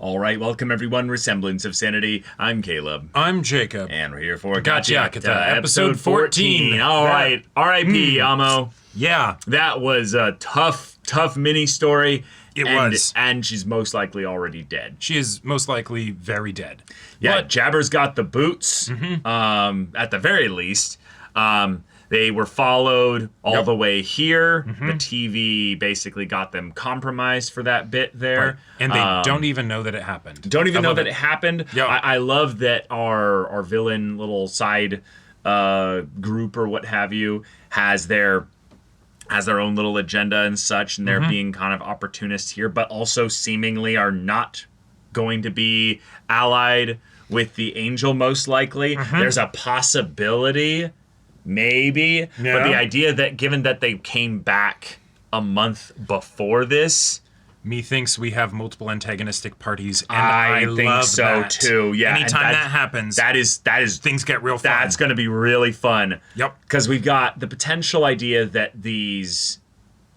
All right, welcome everyone. We're Semblance of Sanity. I'm Caleb. I'm Jacob. And we're here for Gachiakuta, episode 14. All right, R.I.P. Amo. Yeah. That was a tough mini story. It was. And she's most likely already dead. She is most likely very dead. Yeah, Jabber's got the boots, at the very least. They were followed all the way here. The TV basically got them compromised for that bit there. Right. And they don't even know that it happened. Don't even know that it happened. Yep. I love that our villain little side group or what have you has their own little agenda and such, and they're being kind of opportunists here, but also seemingly are not going to be allied with the Angel most likely. There's a possibility, maybe, but the idea that given that they came back a month before this, methinks we have multiple antagonistic parties, and I think love so that. too. Yeah, anytime that happens, that is things get real fun. That's going to be really fun. Yep. Because we've got the potential idea that these,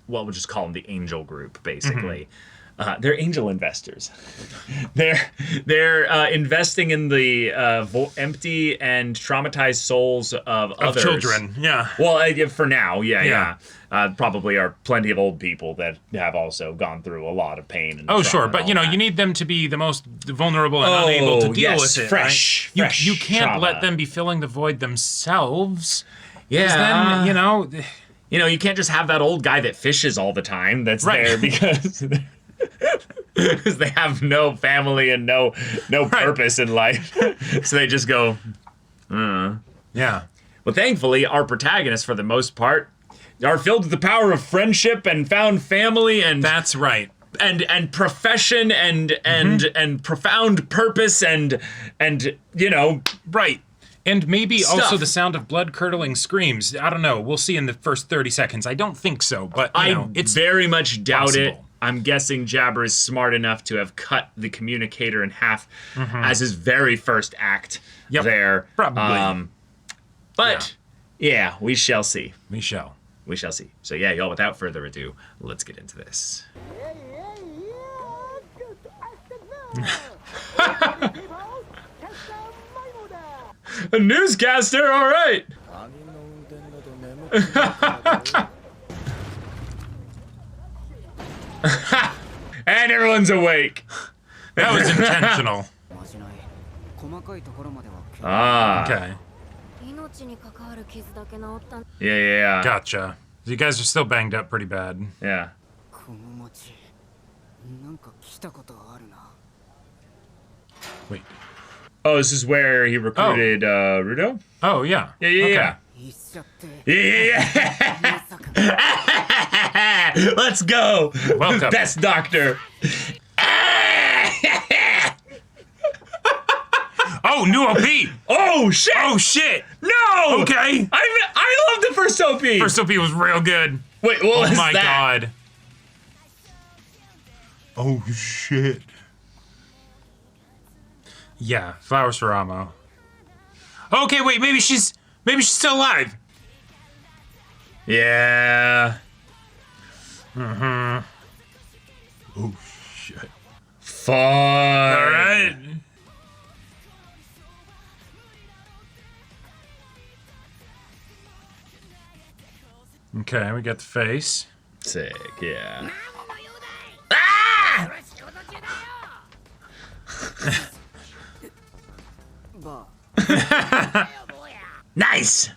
well, we'll just call them the Angel Group, basically. They're angel investors. They're investing in the empty and traumatized souls of others. Children. Yeah. Well, for now, yeah. Probably are plenty of old people that have also gone through a lot of pain. And sure, but you need them to be the most vulnerable and unable to deal with it. Fresh. You can't trauma. let them be filling the void themselves. Yeah. Then you can't just have that old guy that fishes all the time. That's there because they have no family and no purpose in life. So they just go. Yeah. Well, thankfully, our protagonists, for the most part, are filled with the power of friendship and found family, and That's right. and profession and profound purpose and Right. And maybe Stuff. also the sound of blood-curdling screams. I don't know. We'll see in the first 30 seconds. I don't think so, but it's very much doubt it. possible. I'm guessing Jabber is smart enough to have cut the communicator in half as his very first act there. Probably. But yeah, we shall see. We shall. We shall see. So yeah, y'all, without further ado, let's get into this. A newscaster, all right. And everyone's awake. That was intentional. Okay. Yeah. Gotcha. You guys are still banged up pretty bad. Yeah. Wait. Oh, this is where he recruited Rudo? Oh, yeah. Yeah. Let's go. Welcome. Best doctor. Oh, new OP. Oh, shit. Oh, shit. No. Okay. I love the first OP. First OP was real good. Wait, what was Oh, my that? God. Oh, shit. Yeah, flowers for Amo. Okay, wait, maybe she's still alive. Yeah. Oh, shit. Fun. All right. Okay, we got the face. Sick, yeah. Nice.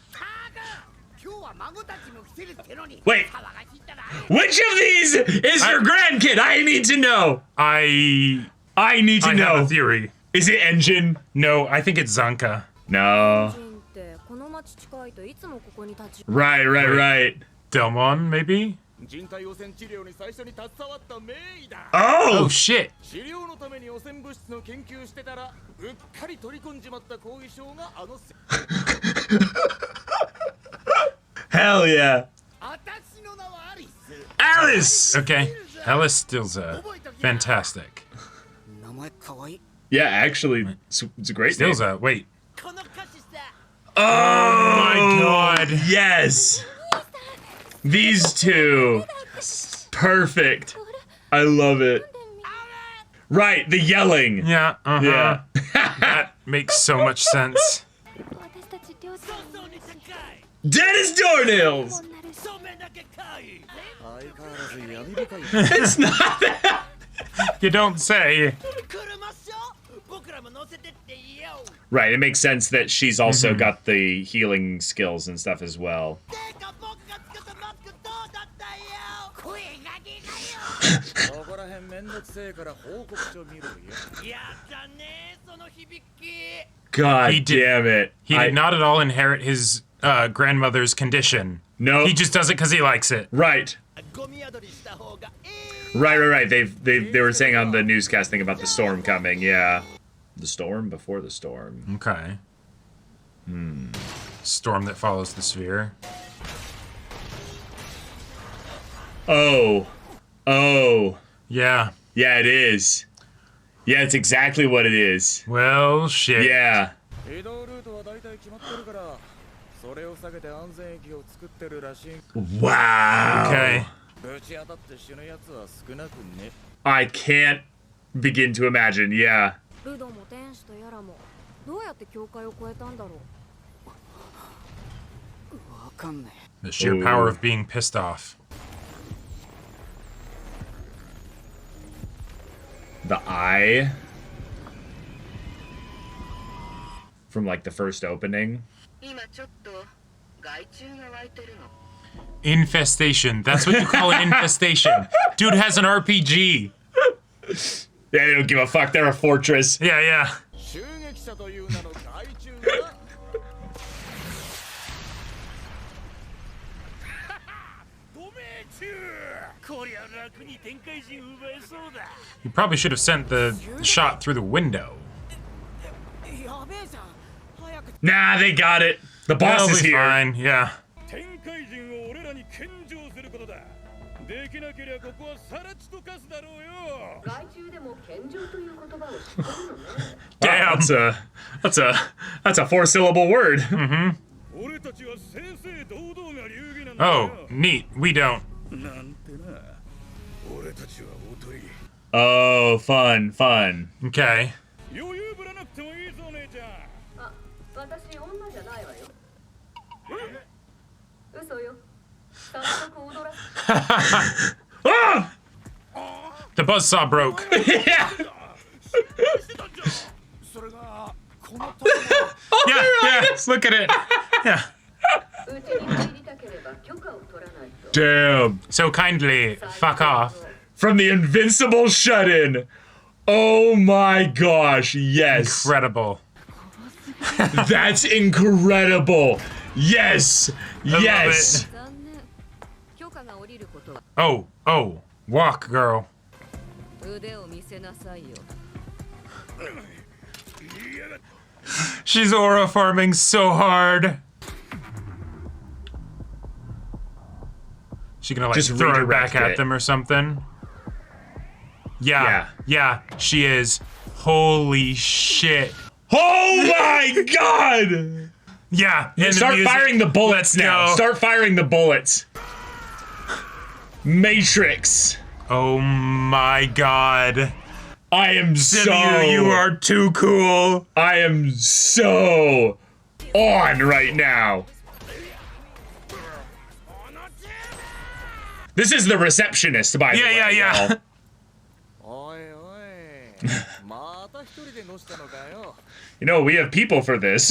Wait. Which of these is your grandkid? I need to know. I need to I know. have a theory. Is it Engine? No, I think it's Zanka. No. Right. Delmon, maybe? Oh! Oh, shit. Hell yeah. Alice! Okay. Alice Stilza. Fantastic. Yeah, actually, it's a great name. Stilza, wait. Oh my God. Yes! These two. Perfect. I love it. Right, the yelling. Yeah, Yeah. That makes so much sense. Dead as doornails. It's not that. You don't say. Right, it makes sense that she's also got the healing skills and stuff as well. God damn it. He did not at all inherit his grandmother's condition. No. He just does it because he likes it. Right. Right. They were saying on the newscast thing about the storm coming, yeah. The storm before the storm. Okay. Storm that follows the sphere. Oh. Yeah. Yeah, it is. Yeah, it's exactly what it is. Well, shit. Yeah. Wow. Okay. I can't begin to imagine, yeah. The sheer power of being pissed off. The eye. From like the first opening. Infestation. That's what you call an infestation. Dude has an RPG. Yeah, they don't give a fuck. They're a fortress. Yeah. You probably should have sent the shot through the window. Nah, they got it. The boss That'll is be here. fine, yeah. Damn. That's a 4-syllable word. Oh, neat. We don't. Oh, fun. Okay. Ah! The buzzsaw broke. Yeah. Yeah, look at it. Yeah. Damn. So kindly, fuck off. From the invincible shut-in. Oh my gosh, yes. Incredible. That's incredible. Yes. Yes. Oh, walk, girl. She's aura farming so hard. She gonna like Just throw it back redirect at it. them or something? Yeah, she is. Holy shit. Oh my god. Yeah, and the Start music- firing the bullets Let's now. go. Start firing the bullets. Matrix. Oh my god. I am Simu, you are too cool. I am so on right now. This is the receptionist, by the way. Yeah. y'all. You know, we have people for this.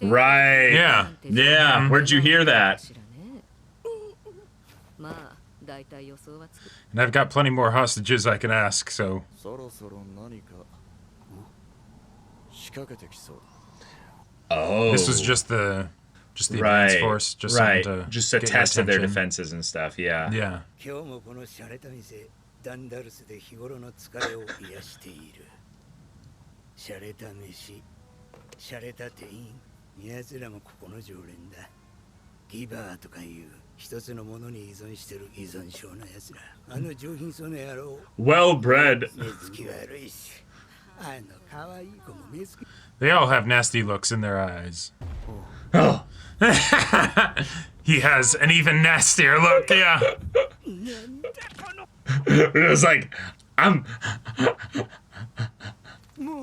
Right. Yeah. Yeah. Where'd you hear that? And I've got plenty more hostages I can ask, so. Oh. This was just the advance force, just right. something to Just a get your test of their attention. defenses and stuff. Yeah. Yeah. 今日もこの洒落た店ダンダルスで日頃の疲れを癒している洒落た飯洒落た店員奴らもここの常連だギバーとかいう一つのものに依存してる依存症の奴らあの上品そうな野郎 Well bred. 目つき悪いしあの可愛い子も目つき They all have nasty looks in their eyes. Oh. He has an even nastier look, yeah. It was like, I'm. The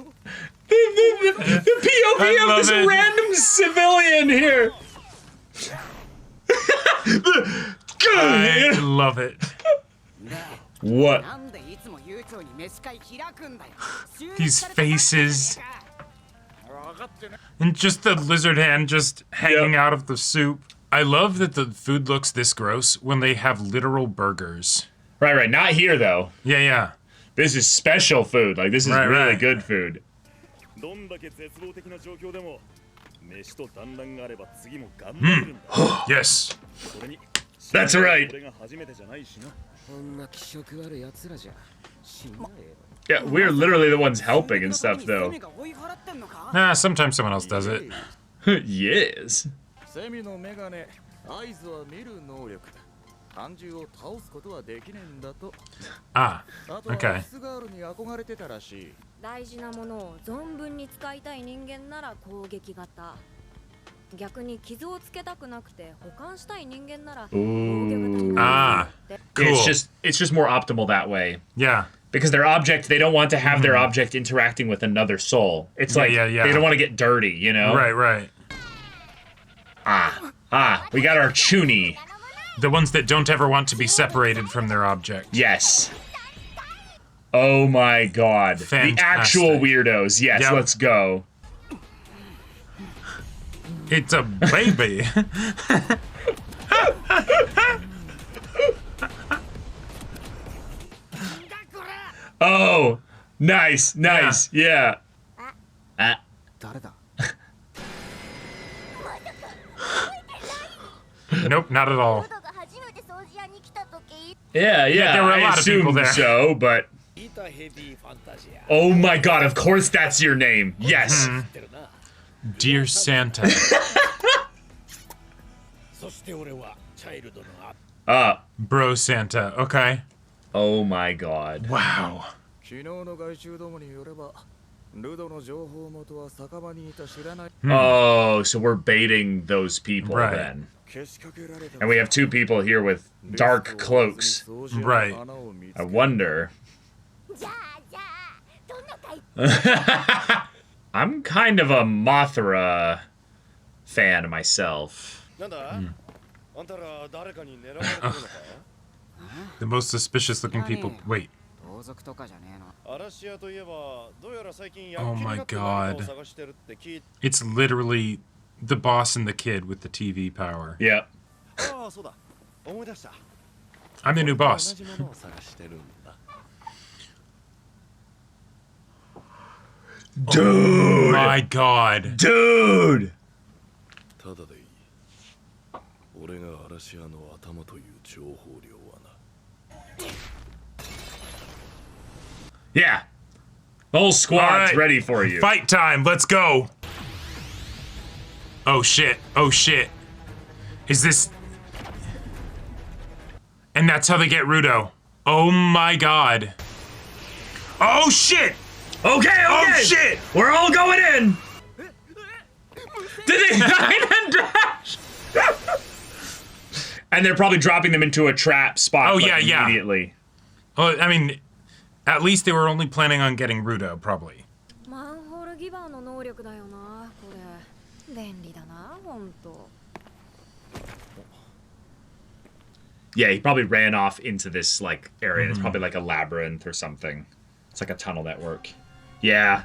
POV of this random civilian here. I love it. What? These faces. And just the lizard hand just hanging out of the soup. I love that the food looks this gross when they have literal burgers. Right. Not here, though. Yeah. This is special food. Like, this is really good food. Yes. That's right. Yeah, we're literally the ones helping and stuff, though. Nah, sometimes someone else does it. Yes. Ah, okay. 大事なものを存分に使いたい人間なら攻撃型。逆に傷をつけたくなくて保管したい人間なら防御型になる。Cool. It's just more optimal that way. Yeah. Because their object, they don't want to have their object interacting with another soul. It's like they don't want to get dirty, you know? Right. We got our Chuni. The ones that don't ever want to be separated from their object. Yes. Oh my god. Fantastic. The actual weirdos. Yes, Yep. let's go. It's a baby. Oh, nice. Yeah. Nope, not at all. Yeah, there were a I lot of people assumed there. so, but... Oh my god, of course that's your name. Yes. Dear Santa. Bro Santa, okay. Oh my god. Wow. Oh, so we're baiting those people Right. then. And we have two people here with dark cloaks. Right. I wonder. I'm kind of a Mothra fan myself. The most suspicious looking people. Wait. Oh my god. It's literally the boss and the kid with the TV power. Yep. I'm the new boss. Dude! My god. Dude! Yeah. The whole squad's Alright. ready for you. Fight time, let's go. Oh shit. Is this... And that's how they get Rudo. Oh my god. Oh shit! Okay. Oh shit! We're all going in! Did they hide and dash? And they're probably dropping them into a trap spot immediately. Oh, I mean, at least they were only planning on getting Rudo, probably. マンホールギバーの能力だよな、これ。便利だな、ほんと。Yeah, he probably ran off into this like area. It's probably like a labyrinth or something. It's like a tunnel network. Yeah.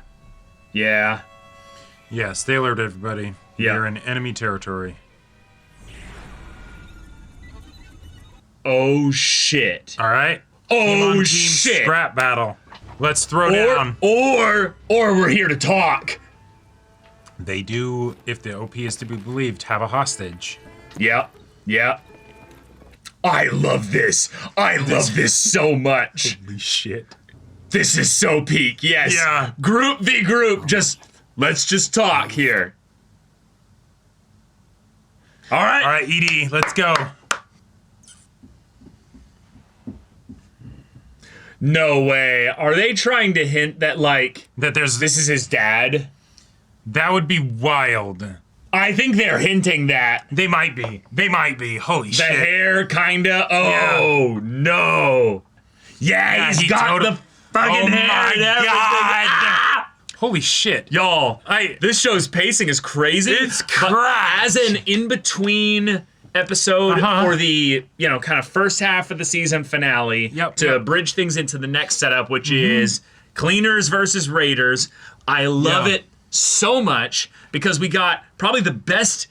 Yes, they alerted everybody. Yeah. They're in enemy territory. Oh shit. All right. Team on Oh team shit. scrap battle. Let's throw down. Or we're here to talk. They do, if the OP is to be believed, have a hostage. Yep. I love this. I love this so much. Holy shit. This is so peak. Yes. Yeah. Group v group. Let's just talk here. All right. All right, ED, let's go. No way. Are they trying to hint that like That there's this is his dad? That would be wild. I think they're hinting that. They might be. Holy The shit. hair kinda. Oh no. Yeah, he's got the fucking hair and everything. Ah! Holy shit. Y'all, this show's pacing is crazy. It's crazy. As an in-between episode for the, kind of first half of the season finale to bridge things into the next setup, which is Cleaners versus Raiders. I love it so much because we got probably the best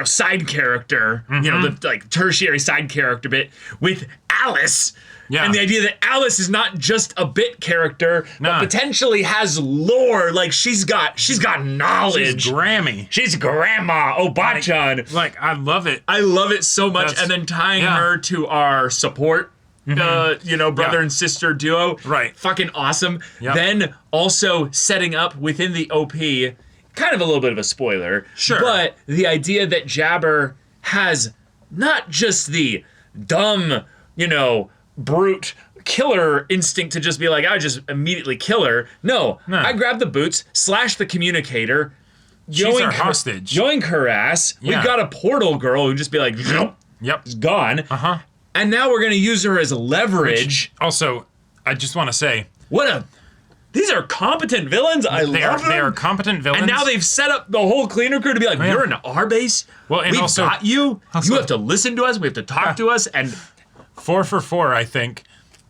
side character, the tertiary side character bit with Alice. Yeah. And the idea that Alice is not just a bit character, but potentially has lore. Like she's got knowledge. She's Grammy. She's Grandma Obachan. I love it. I love it so much. And then tying her to our support, brother and sister duo. Right. Fucking awesome. Yep. Then also setting up within the OP, kind of a little bit of a spoiler. Sure. But the idea that Jabber has not just the dumb, brute killer instinct to just be like, I just immediately kill her. No. I grab the boots, slash the communicator, she's our hostage. Yoink her ass. Yeah. We've got a portal girl who just be like, yep, it's gone. And now we're gonna use her as leverage. Also, I just want to say, these are competent villains. I love them. They are competent villains. And now they've set up the whole cleaner crew to be like, you're in our base. Well, and we've got you. You have to listen to us. We have to talk to us. And 4 for 4, I think.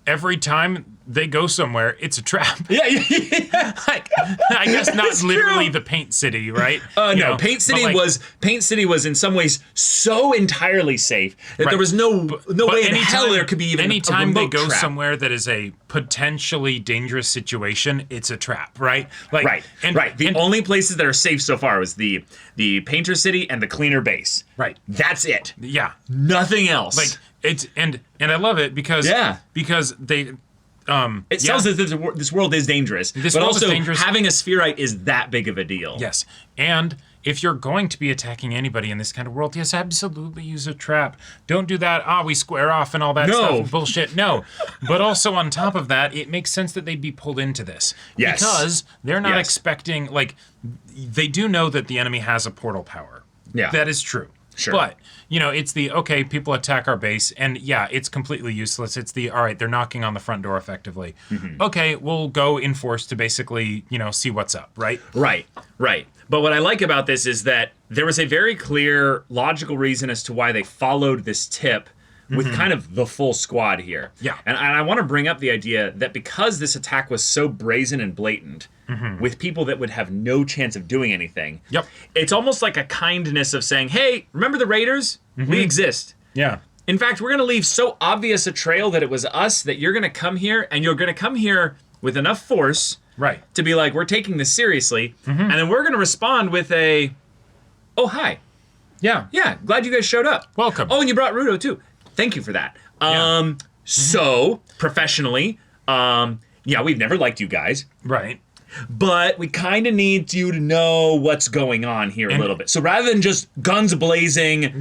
Every time they go somewhere, it's a trap. Yeah. I guess not literally true. The Paint City, right? No, Paint City was in some ways so entirely safe that there was no way in hell there could be even anytime a remote they go trap. somewhere that is a potentially dangerous situation, it's a trap, right? Right. The only places that are safe so far was the Painter City and the Cleaner Base. Right. That's it. Yeah. Nothing else. It's and I love it because they. It tells us that this world is dangerous, but also having a spherite is that big of a deal. Yes, and if you're going to be attacking anybody in this kind of world, yes, absolutely use a trap. Don't do that, we square off and all that stuff. Bullshit, no. But also on top of that, it makes sense that they'd be pulled into this. Yes. Because they're not expecting, they do know that the enemy has a portal power. Yeah. That is true. Sure. But, it's people attack our base, and it's completely useless. It's all right, they're knocking on the front door effectively. Okay, we'll go in force to basically, see what's up, right? Right. But what I like about this is that there was a very clear, logical reason as to why they followed this tip with kind of the full squad here. Yeah. And I want to bring up the idea that because this attack was so brazen and blatant, with people that would have no chance of doing anything, it's almost like a kindness of saying, hey, remember the Raiders? We exist. Yeah. In fact, we're going to leave so obvious a trail that it was us that you're going to come here, and you're going to come here with enough force to be like, we're taking this seriously, and then we're going to respond with a, oh, hi. Yeah. Yeah, glad you guys showed up. Welcome. Oh, and you brought Rudo, too. Thank you for that. So, professionally, we've never liked you guys. Right. But we kind of need you to know what's going on here a little bit. So rather than just guns blazing,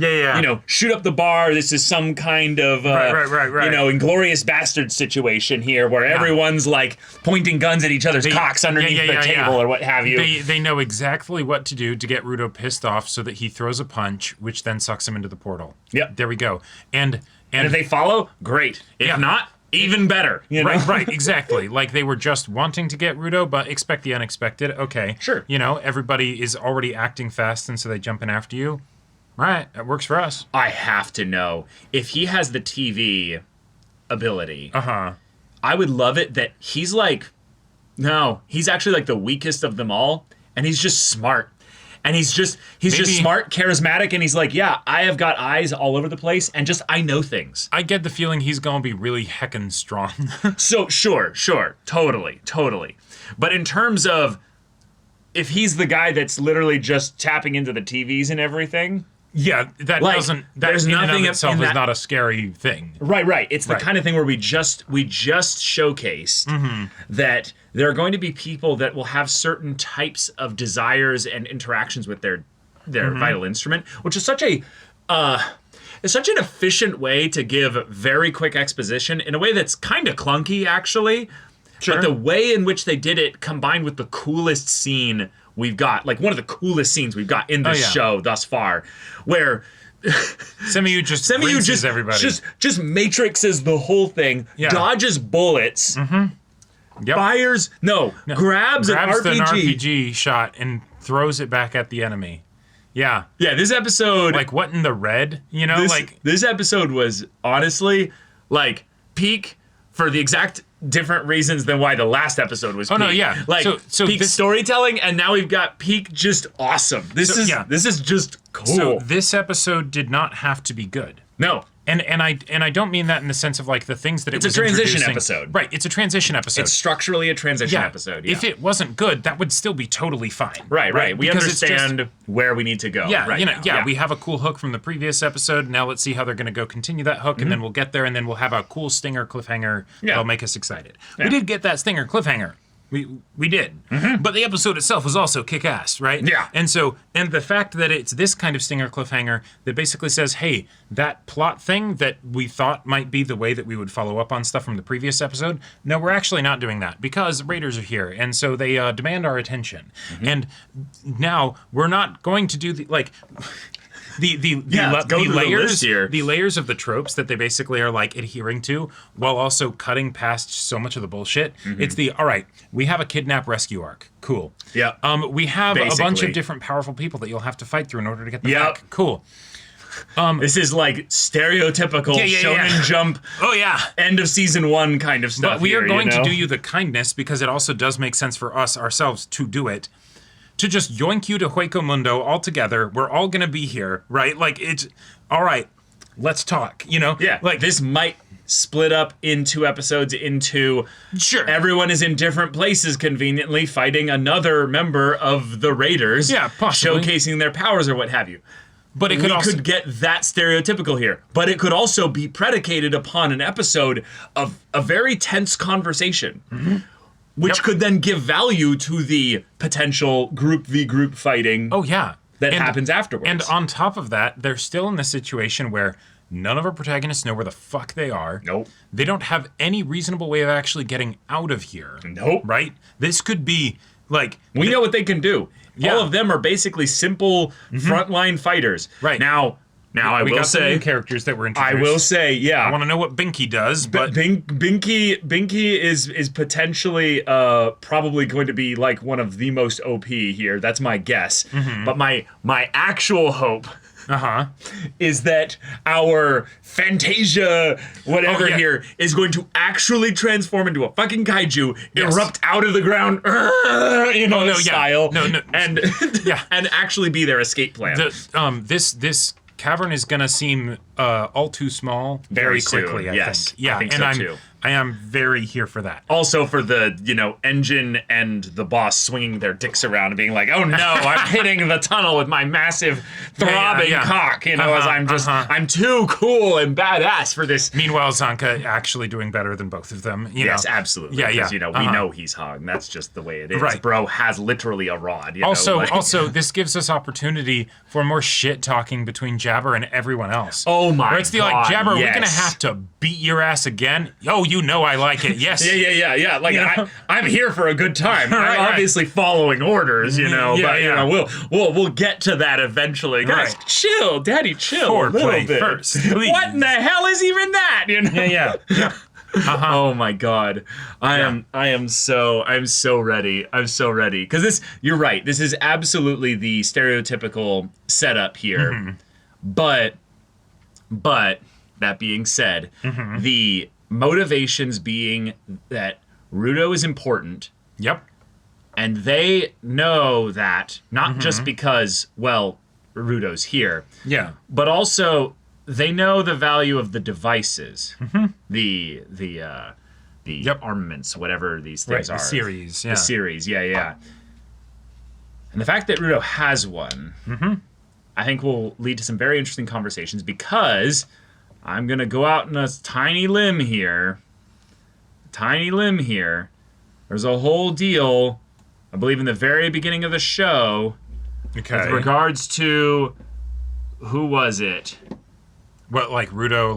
shoot up the bar, this is some kind of, Inglorious Bastard situation here where everyone's like pointing guns at each other's cocks underneath the table or what have you. They know exactly what to do to get Rudo pissed off so that he throws a punch, which then sucks him into the portal. Yep. There we go. And if they follow, great. If not, even better. Right, exactly. Like they were just wanting to get Rudo, but expect the unexpected. Okay. Sure. Everybody is already acting fast, and so they jump in after you. Right, that works for us. I have to know. If he has the TV ability, I would love it that he's he's actually like the weakest of them all, and he's just smart. And he's just smart, charismatic, and he's like, yeah, I have got eyes all over the place, and I know things. I get the feeling he's gonna be really heckin' strong. So, sure, totally. But in terms of, if he's the guy that's literally just tapping into the TVs and everything... Yeah, that there's in nothing and of itself is not a scary thing. Right. It's the kind of thing where we just showcased that there are going to be people that will have certain types of desires and interactions with their vital instrument, which is such an efficient way to give very quick exposition in a way that's kind of clunky, actually. Sure. But the way in which they did it, combined with the coolest scene we've got, like one of the coolest scenes we've got in this show thus far, where Semyu just rinses everybody. Just matrixes the whole thing, dodges bullets, grabs an RPG shot and throws it back at the enemy. Yeah. Yeah, this episode... Like, what in the red? You know, This episode was, honestly, like, peak for the exact different reasons than why the last episode was peak. Oh, no, yeah. Like, so peak storytelling, and now we've got peak just awesome. This is just cool. So this episode did not have to be good. No. And I don't mean that in the sense of like the things that it's a transition episode. Right, it's a transition episode. It's structurally a transition episode. Yeah. If it wasn't good, that would still be totally fine. Right. We understand where we need to go. Yeah, we have a cool hook from the previous episode. Now let's see how they're going to go continue that hook, and then we'll get there, and then we'll have a cool stinger cliffhanger that'll make us excited. Yeah. We did get that stinger cliffhanger. We did. But the episode itself was also kick-ass, right? Yeah. And the fact that it's this kind of stinger cliffhanger that basically says, hey, that plot thing that we thought might be the way that we would follow up on stuff from the previous episode, no, we're actually not doing that because Raiders are here, and so they demand our attention. And now we're not going to do the layers of the tropes that they basically are like adhering to while also cutting past so much of the bullshit. It's all right, we have a kidnap rescue arc. Cool. Yeah. We have a bunch of different powerful people that you'll have to fight through in order to get them back. Cool. This is like stereotypical Shonen Jump. Oh yeah, end of season 1 kind of stuff. But we are going to do you the kindness because it also does make sense for us ourselves to do it. To just yoink you to Hueco Mundo all together. We're all going to be here, right? Like, it's, all right, let's talk, you know? Yeah, like this might split up in 2 episodes into... Sure. Everyone is in different places conveniently fighting another member of the Raiders. Yeah, possibly. Showcasing their powers or what have you. But it could get that stereotypical here. But it could also be predicated upon an episode of a very tense conversation. Which could then give value to the potential group v group fighting. Oh yeah, that happens afterwards. And on top of that, they're still in the situation where none of our protagonists know where the fuck they are. Nope. They don't have any reasonable way of actually getting out of here. Nope. Right? This could be like we know what they can do. Yeah. All of them are basically simple frontline fighters. Right. Now I will say some new characters that were introduced. I will say, yeah. I want to know what Binky does, but Binky is potentially probably going to be like one of the most OP here. That's my guess. But my actual hope is that our Fantasia here is going to actually transform into a fucking kaiju, erupt out of the ground, style, and and actually be their escape plan. This cavern is gonna seem all too small very quickly. I think. Yeah, I think so too. I am very here for that. Also for the, engine and the boss swinging their dicks around and being like, oh no, I'm hitting the tunnel with my massive throbbing cock, as I'm too cool and badass for this. Meanwhile, Zanka actually doing better than both of them. Yes, absolutely. Yeah, because, we know he's hung. That's just the way it is. Right. Bro has literally a rod. Also, this gives us opportunity for more shit talking between Jabber and everyone else. Oh my god. It's like, Jabber, we're gonna have to beat your ass again. Oh, I like it. Yes. Yeah. Like I'm here for a good time. I'm obviously following orders, but we'll get to that eventually. Guys, chill, Daddy, chill a little bit first. Please. What in the hell is even that? Yeah. Oh my god. I'm so ready. I'm so ready. Because you're right. This is absolutely the stereotypical setup here. But that being said, the motivations being that Rudo is important. Yep. And they know that not just because, Rudo's here. Yeah. But also they know the value of the devices. The armaments, whatever these things are. The series, yeah. The series, yeah. And the fact that Rudo has one, I think will lead to some very interesting conversations because I'm going to go out on a tiny limb here. There's a whole deal, I believe in the very beginning of the show, with regards to, who was it? What, like Rudo,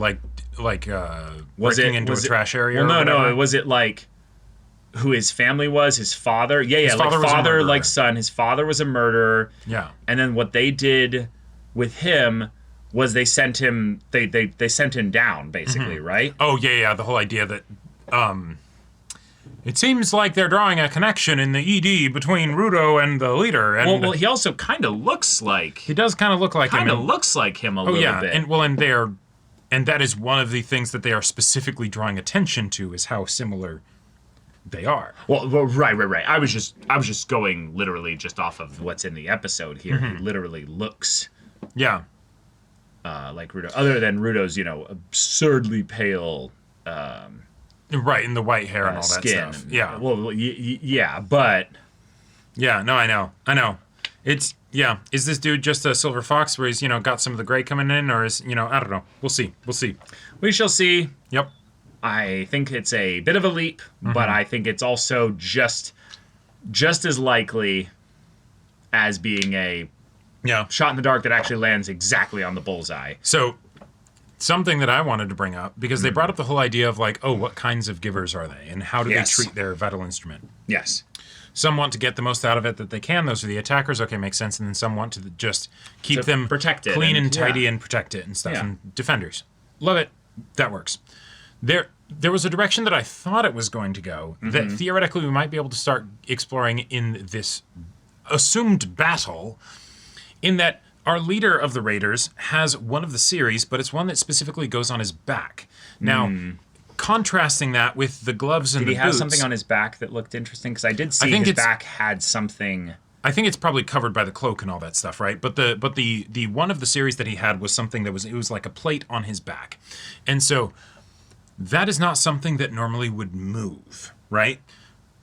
breaking into a trash area? Well, no. Was it like who his family was? His father? Yeah. His father was a murderer. Like son. His father was a murderer. Yeah. And then what they did with him was they sent him they sent him down basically, right? Oh yeah, the whole idea that it seems like they're drawing a connection in the ED between Rudo and the leader. And Well, he also kind of looks like he does kind of look like him. Kind of looks like him a little bit. And that is one of the things that they are specifically drawing attention to is how similar they are. Well, right. I was just going literally just off of what's in the episode here. He literally looks like Rudo, other than Rudo's, absurdly pale right, and the white hair and all skin. that stuff. Yeah. Well, yeah, but yeah, no, I know. It's is this dude just a silver fox where he's, got some of the gray coming in, or is, I don't know. We'll see. We shall see. Yep. I think it's a bit of a leap, but I think it's also just as likely as being a shot in the dark that actually lands exactly on the bullseye. So, something that I wanted to bring up, because they brought up the whole idea of like, oh, what kinds of givers are they? And how do they treat their vital instrument? Yes. Some want to get the most out of it that they can. Those are the attackers. Okay, makes sense. And then some want to just keep them protect it clean and tidy and protect it and stuff. Yeah. And defenders. Love it. That works. There was a direction that I thought it was going to go that theoretically we might be able to start exploring in this assumed battle, in that our leader of the Raiders has one of the series, but it's one that specifically goes on his back. Now, contrasting that with the gloves and the boots. Did he have something on his back that looked interesting? Because I did see his back had something. I think it's probably covered by the cloak and all that stuff, right? But the one of the series that he had was something that was like a plate on his back. And so that is not something that normally would move, right?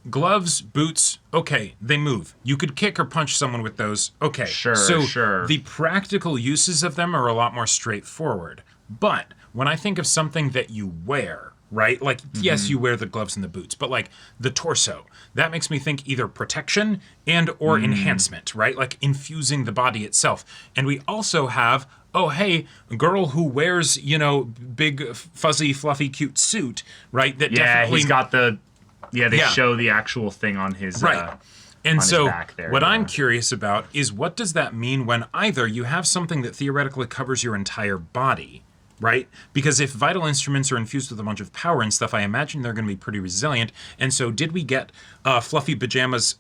Gloves, boots, okay, they move. You could kick or punch someone with those, okay. Sure. The practical uses of them are a lot more straightforward. But when I think of something that you wear, right? Like, yes, you wear the gloves and the boots, but like the torso, that makes me think either protection and or enhancement, right? Like infusing the body itself. And we also have, oh, hey, a girl who wears, big, fuzzy, fluffy, cute suit, right? That definitely... he's got the... Yeah, they show the actual thing on his and so back there, what I'm curious about is what does that mean when either you have something that theoretically covers your entire body, right? Because if vital instruments are infused with a bunch of power and stuff, I imagine they're going to be pretty resilient. And so did we get Fluffy Pajama's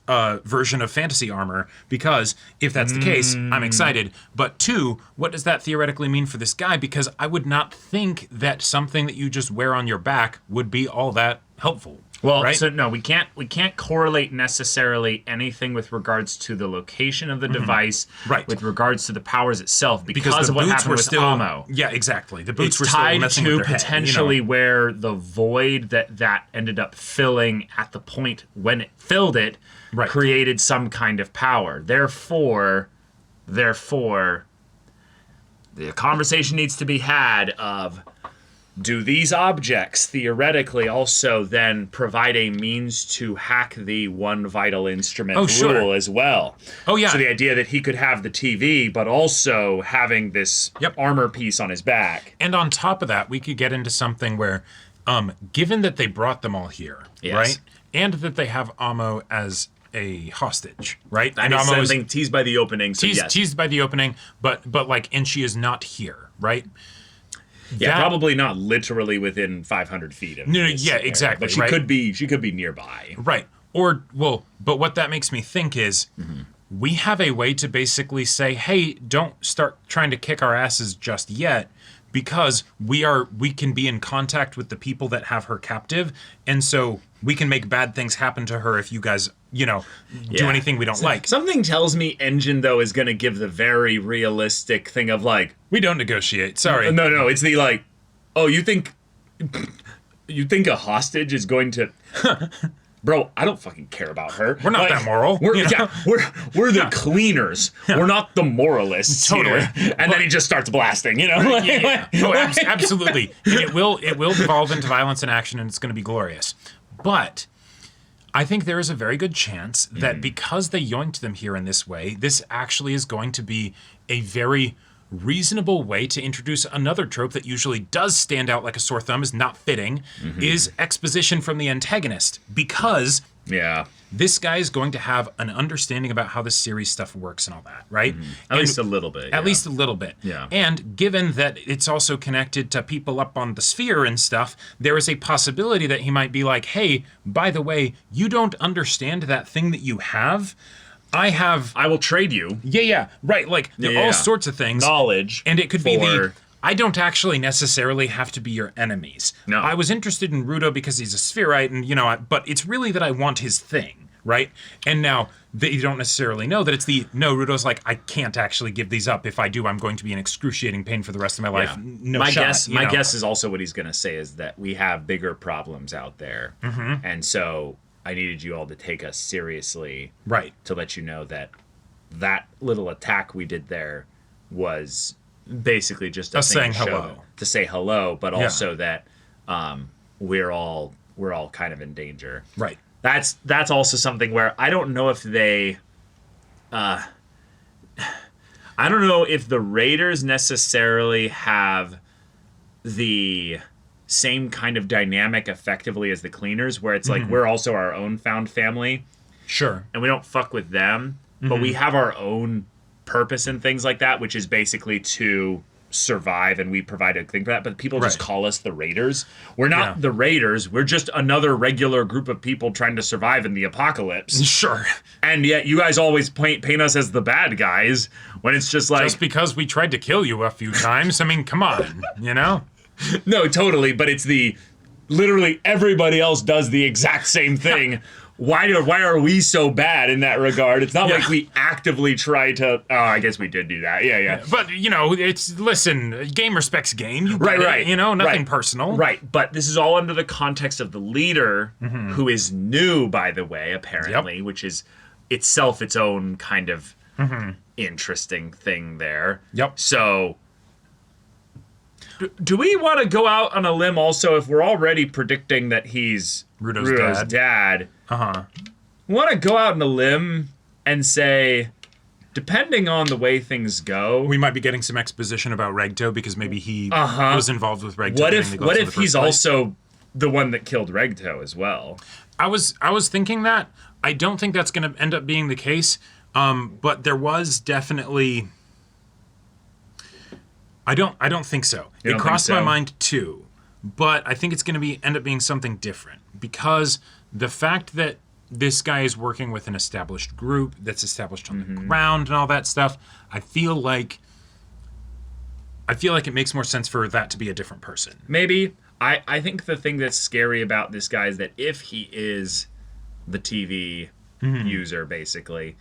version of fantasy armor? Because if that's the case, I'm excited. But two, what does that theoretically mean for this guy? Because I would not think that something that you just wear on your back would be all that helpful. Well, right? So no, we can't correlate necessarily anything with regards to the location of the device, with regards to the powers itself, because of what happened with Amo. Yeah, exactly. The boots it's were still tied messing to with their potentially head, where the void that ended up filling at the point when it filled it created some kind of power. Therefore, the conversation needs to be had of, do these objects theoretically also then provide a means to hack the one vital instrument rule as well? Oh, yeah. So the idea that he could have the TV, but also having this armor piece on his back. And on top of that, we could get into something where, given that they brought them all here, right? And that they have Amo as a hostage, right? And Amo something teased by the opening. So teased by the opening, but and she is not here, right? Yeah, probably not literally within 500 feet of this area, exactly. But she could be nearby. Right. But what that makes me think is we have a way to basically say, hey, don't start trying to kick our asses just yet, because we can be in contact with the people that have her captive, and so we can make bad things happen to her if you guys, do anything we don't like. Something tells me Engine, though, is going to give the very realistic thing of like, we don't negotiate. Sorry. No, it's the like, oh, you think a hostage is going to... Bro, I don't fucking care about her. We're not that moral. We're the cleaners. We're not the moralists. Totally. Here. And then he just starts blasting, Absolutely. And it will devolve into violence and action, and it's going to be glorious. But I think there is a very good chance that because they yoinked them here in this way, this actually is going to be a very reasonable way to introduce another trope that usually does stand out like a sore thumb, is not fitting, is exposition from the antagonist. Because Yeah. This guy is going to have an understanding about how the series stuff works and all that, right? At least a little bit. At least a little bit. Yeah. And given that it's also connected to people up on the sphere and stuff, there is a possibility that he might be like, hey, by the way, you don't understand that thing that you have. I will trade you. Yeah, right. Like, there are all sorts of things. Knowledge. And it could be I don't actually necessarily have to be your enemies. No. I was interested in Rudo because he's a spherite, and, but it's really that I want his thing, right? And now, you don't necessarily know that it's Rudo's like, I can't actually give these up. If I do, I'm going to be in excruciating pain for the rest of my life. No my shot. My guess is also what he's going to say is that we have bigger problems out there. Mm-hmm. And so I needed you all to take us seriously. Right. To let you know that little attack we did there was basically just a saying hello. To say hello, but also that we're all kind of in danger. Right. That's also something where I don't know if they I don't know if the Raiders necessarily have the same kind of dynamic effectively as the Cleaners, where it's like we're also our own found family. Sure. And we don't fuck with them, but we have our own purpose and things like that, which is basically to survive, and we provide a thing for that. But people just call us the Raiders. We're not the Raiders. We're just another regular group of people trying to survive in the apocalypse. Sure. And yet you guys always paint us as the bad guys when it's just like... Just because we tried to kill you a few times. I mean, come on, No, totally. But it's literally everybody else does the exact same thing. Why are we so bad in that regard? It's not like we actively try to... Oh, I guess we did do that. Yeah. But, listen, game respects game. You get right. It, nothing personal. Right, but this is all under the context of the leader, who is new, by the way, apparently, which is itself its own kind of interesting thing there. Yep. So... Do we want to go out on a limb also if we're already predicting that he's Rudo's dad? Uh-huh. Want to go out on a limb and say, depending on the way things go... We might be getting some exposition about Regto because maybe he was involved with Regto. What if he's also the one that killed Regto as well? I was thinking that. I don't think that's going to end up being the case, but there was definitely... I don't think so. It crossed my mind too, but I think it's going to end up being something different because the fact that this guy is working with an established group that's established on the ground and all that stuff, I feel like it makes more sense for that to be a different person. Maybe. I think the thing that's scary about this guy is that if he is the TV user, basically,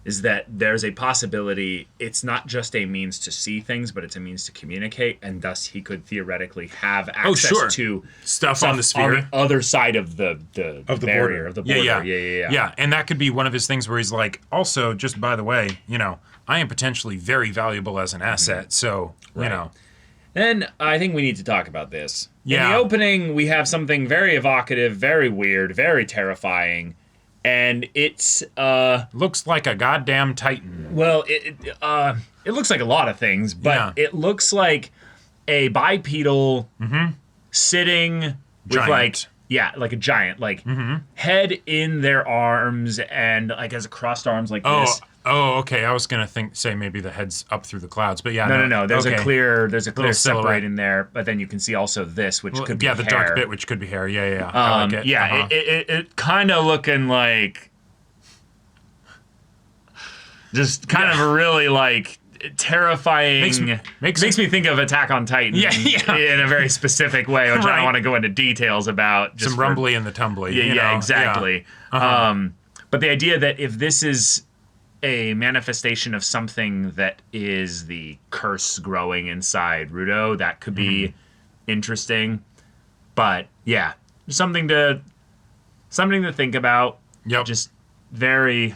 is that there's a possibility it's not just a means to see things, but it's a means to communicate, and thus he could theoretically have access to stuff on the sphere, on the other side of the barrier, of the border. Yeah, and that could be one of his things where he's like, also, just by the way, I am potentially very valuable as an asset, so, Then I think we need to talk about this. Yeah. In the opening, we have something very evocative, very weird, very terrifying. And it's looks like a goddamn Titan. Well, it looks like a lot of things, but it looks like a bipedal sitting with like a giant, like head in their arms and like has crossed arms like this. Oh, okay. I was gonna say maybe the head's up through the clouds, but No. There's a clear silhouette separate in there, but then you can see also this, which could be hair. the dark bit, which could be hair. Yeah. I like it. It kind of looking like just kind of a really like terrifying. Makes me think of Attack on Titan. Yeah. In a very specific way, which I don't want to go into details about. Just some rumbly and the tumbly. Yeah, exactly. Yeah. But the idea that if this is a manifestation of something that is the curse growing inside Rudo, that could be interesting. But yeah, something to think about. Yep. Just very,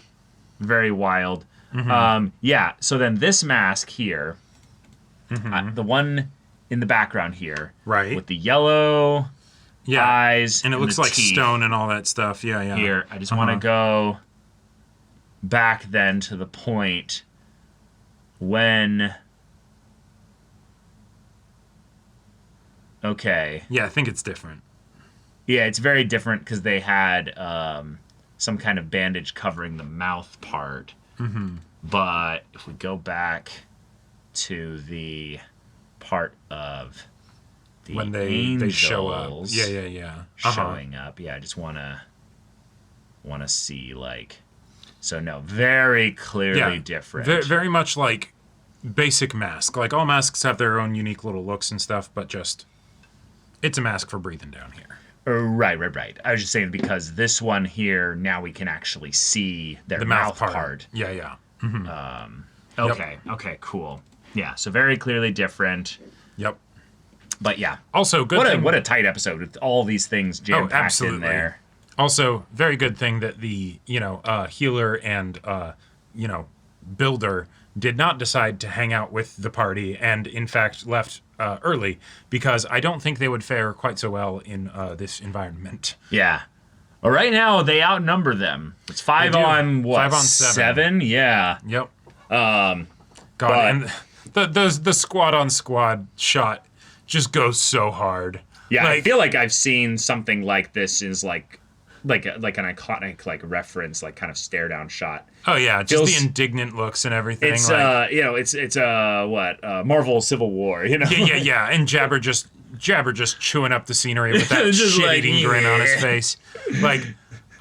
very wild. So then this mask here, the one in the background here, right, with the yellow eyes and it looks like teeth stone and all that stuff. Yeah. Here, I just want to go back then to the point when... Okay. Yeah, I think it's different. Yeah, it's very different because they had some kind of bandage covering the mouth part. Mm-hmm. But if we go back to the part of the when angels they show up. Yeah. Showing up. Yeah, I just wanna see like, so no, very clearly different. Very much like basic mask. Like all masks have their own unique little looks and stuff, but just it's a mask for breathing down here. Right. I was just saying because this one here, now we can actually see their mouth part. Yeah. Mm-hmm. Okay, cool. Yeah, so very clearly different. Yep. But yeah. Also, what a tight episode with all these things jam-packed in there. Also, very good thing that the, healer and, builder did not decide to hang out with the party and, in fact, left early because I don't think they would fare quite so well in this environment. Yeah. Well, right now, they outnumber them. It's 5 on, what? 5 on 7. Yeah. Yep. God, and the squad-on-squad shot just goes so hard. Yeah, I feel like I've seen something like this is like an iconic like reference, like kind of stare down shot. Oh yeah, just the indignant looks and everything. It's it's Marvel Civil War, Yeah, and Jabber just chewing up the scenery with that shit-eating grin on his face. Like,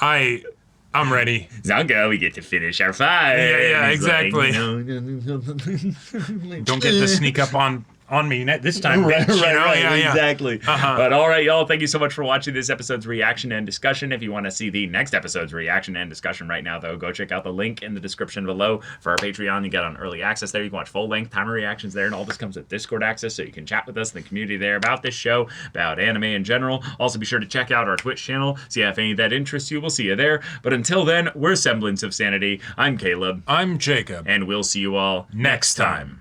I'm ready. Zongo, we get to finish our fight. Yeah, exactly. Like, no. Don't get to sneak up on me this time, bitch. Right, exactly. But all right, y'all, thank you so much for watching this episode's reaction and discussion. If you want to see the next episode's reaction and discussion right now, though, go check out the link in the description below for our Patreon. You get on early access there. You can watch full-length timer reactions there, and all this comes with Discord access, so you can chat with us in the community there about this show, about anime in general. Also, be sure to check out our Twitch channel, see if any of that interests you. We'll see you there. But until then, we're Semblance of Sanity. I'm Caleb. I'm Jacob. And we'll see you all next time.